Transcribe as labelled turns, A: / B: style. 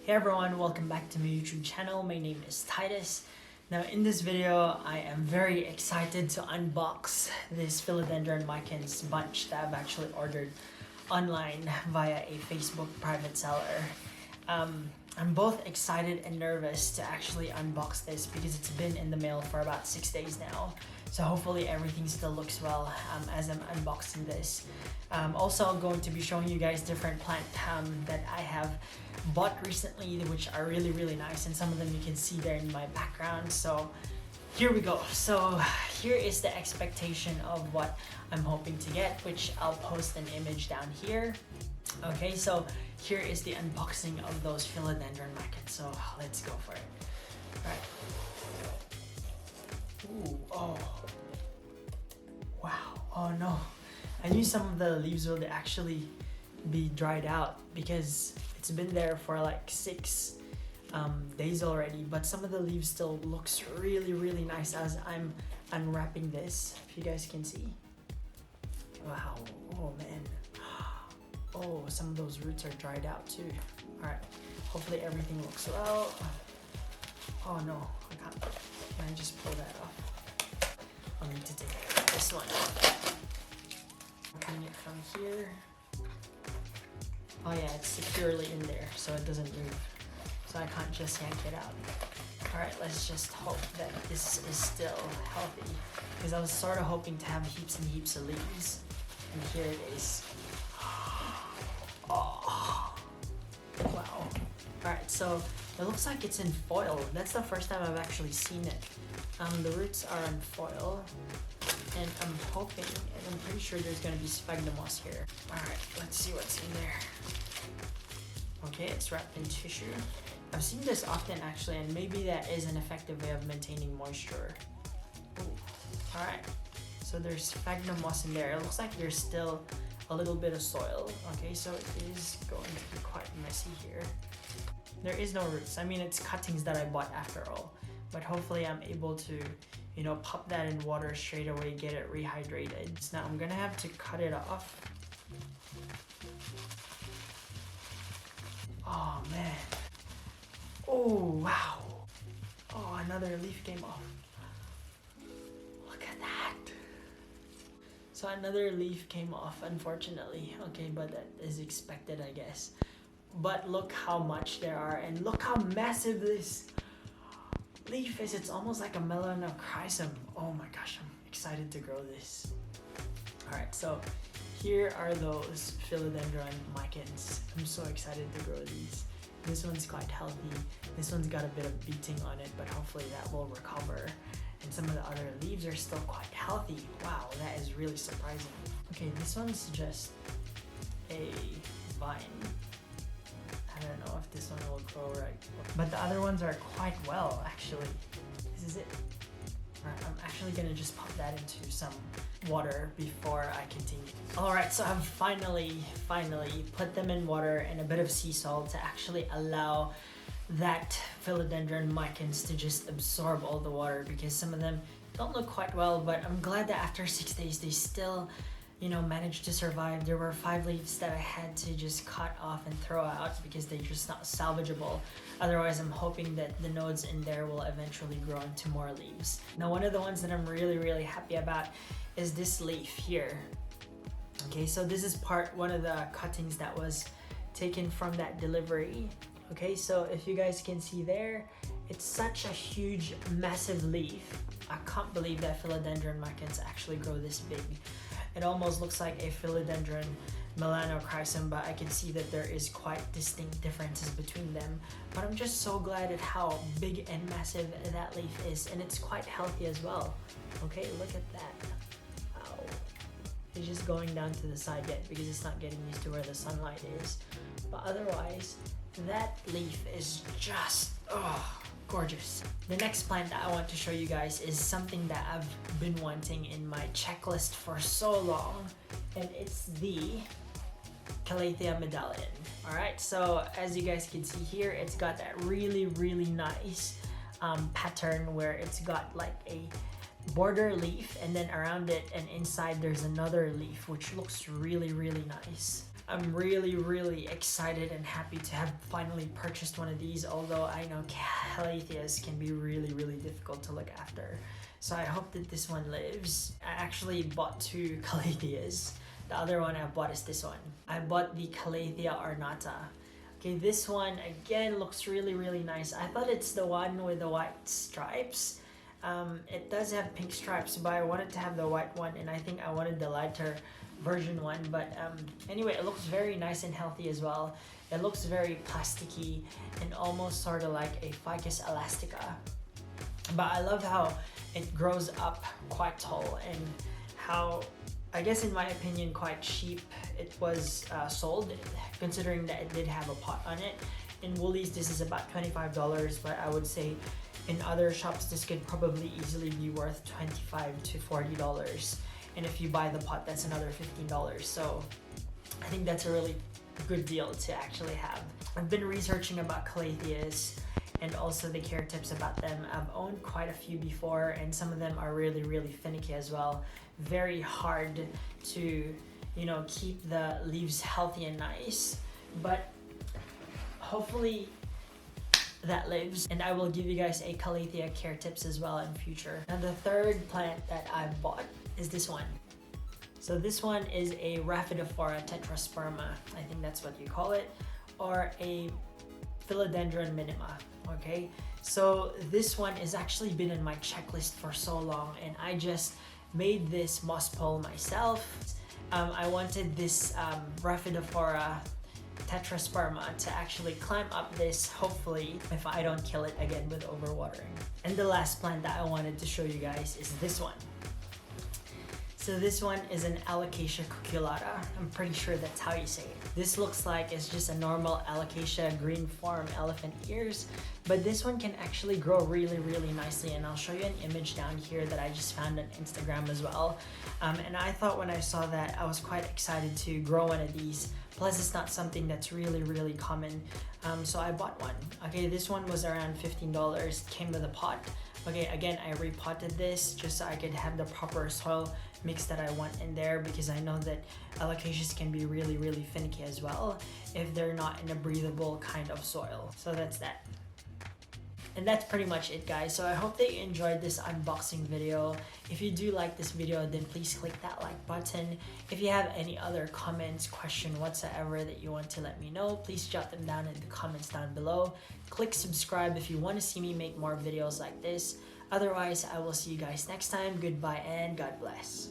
A: Hey everyone, welcome back to my YouTube channel. My name is Titus. Now in this video, I am very excited to unbox this Philodendron Micans bunch that I've actually ordered online via a Facebook private seller. I'm both excited and nervous to actually unbox this because it's been in the mail for about 6 days now. So hopefully everything still looks well as I'm unboxing this. Also, I'm going to be showing you guys different plant that I have bought recently, which are really nice, and some of them you can see there in my background. So here we go. So here is the expectation of what I'm hoping to get, which I'll post an image down here. Okay, so here is the unboxing of those Philodendron Micans. So let's go for it. All right. Ooh, oh, wow, oh no. I knew some of the leaves would actually be dried out because it's been there for like 6 days already, but some of the leaves still looks really nice as I'm unwrapping this, if you guys can see. Wow, oh man. Oh, some of those roots are dried out too. All right, hopefully everything looks well. Oh no, I can't. Can I just pull that off? I'll need to take this one off. Cutting it from here. Oh yeah, it's securely in there, so it doesn't move. So I can't just yank it out. Alright, let's just hope that this is still healthy. Because I was sort of hoping to have heaps and heaps of leaves. And here it is. Oh, wow. Alright, so it looks like it's in foil. That's the first time I've actually seen it. The roots are in foil. And I'm hoping, and I'm pretty sure there's going to be sphagnum moss here. Alright, let's see what's in there. Okay, it's wrapped in tissue. I've seen this often actually, and maybe that is an effective way of maintaining moisture. Alright, so there's sphagnum moss in there. It looks like there's still a little bit of soil. Okay, so it is going to be quite messy here. There is no roots. I mean, it's cuttings that I bought after all. But hopefully I'm able to, you know, pop that in water straight away, get it rehydrated. So now I'm gonna have to cut it off. Oh man. Oh wow. Oh, another leaf came off. Look at that. So another leaf came off, unfortunately. Okay, but that is expected, I guess. But look how much there are, and look how massive this leaf is. It's almost like a melanochrysum. Oh my gosh, I'm excited to grow this. Alright, so here are those Philodendron Micans. I'm so excited to grow these. This one's quite healthy. This one's got a bit of beating on it, but hopefully that will recover. And some of the other leaves are still quite healthy. Wow, that is really surprising. Okay, this one's just a vine. I don't know if this one will grow right, but the other ones are quite well actually. This is it. Alright, I'm actually gonna just pop that into some water before I continue. Alright, so I've finally put them in water and a bit of sea salt to actually allow that Philodendron Micans to just absorb all the water, because some of them don't look quite well, but I'm glad that after 6 days they still, you know, managed to survive. There were 5 leaves that I had to just cut off and throw out because they're just not salvageable. Otherwise, I'm hoping that the nodes in there will eventually grow into more leaves. Now, one of the ones that I'm really happy about is this leaf here. Okay, so this is one of the cuttings that was taken from that delivery. Okay, so if you guys can see there, it's such a huge, massive leaf. I can't believe that Philodendron Micans actually grow this big. It almost looks like a Philodendron melanochrysum, but I can see that there is quite distinct differences between them. But I'm just so glad at how big and massive that leaf is, and it's quite healthy as well. Okay, look at that. Wow. It's just going down to the side yet because it's not getting used to where the sunlight is. But otherwise, that leaf is just, gorgeous. The next plant that I want to show you guys is something that I've been wanting in my checklist for so long, and it's the Calathea medallion. Alright, so as you guys can see here, it's got that really nice pattern where it's got like a border leaf, and then around it and inside there's another leaf which looks really nice. I'm really excited and happy to have finally purchased one of these, although I know Calatheas can be really difficult to look after. So I hope that this one lives. I actually bought 2 Calatheas. The other one I bought is this one. I bought the Calathea ornata. Okay, this one again looks really nice. I thought it's the one with the white stripes. It does have pink stripes, but I wanted to have the white one, and I think I wanted the lighter version one. But anyway, it looks very nice and healthy as well. It looks very plasticky and almost sort of like a Ficus elastica. But I love how it grows up quite tall, and how, I guess in my opinion, quite cheap it was sold, considering that it did have a pot on it. In Woolies this is about $25, but I would say in other shops this could probably easily be worth $25 to $40, and if you buy the pot that's another $15. So I think that's a really good deal to actually have. I've been researching about Calatheas and also the care tips about them. I've owned quite a few before, and some of them are really finicky as well. Very hard to, you know, keep the leaves healthy and nice, but hopefully that lives, and I will give you guys a Calathea care tips as well in future. Now the third plant that I bought is this one. So this one is a Rhaphidophora tetrasperma, I think that's what you call it, or a Philodendron minima. Okay, so this one has actually been in my checklist for so long, and I just made this moss pole myself. I wanted this Rhaphidophora tetrasperma to actually climb up this, hopefully, if I don't kill it again with overwatering. And the last plant that I wanted to show you guys is this one. So this one is an Alocasia cuculata. I'm pretty sure that's how you say it. This looks like it's just a normal Alocasia green form elephant ears, but this one can actually grow really nicely, and I'll show you an image down here that I just found on Instagram as well. And I thought when I saw that, I was quite excited to grow one of these. Plus it's not something that's really common, so I bought one. Okay, this one was around $15, came with a pot. Okay, again, I repotted this just so I could have the proper soil mix that I want in there, because I know that alocasias can be really finicky as well if they're not in a breathable kind of soil. So that's that. And that's pretty much it, guys. So I hope that you enjoyed this unboxing video. If you do like this video, then please click that like button. If you have any other comments, question whatsoever that you want to let me know, please jot them down in the comments down below. Click subscribe if you want to see me make more videos like this. Otherwise, I will see you guys next time. Goodbye and God bless.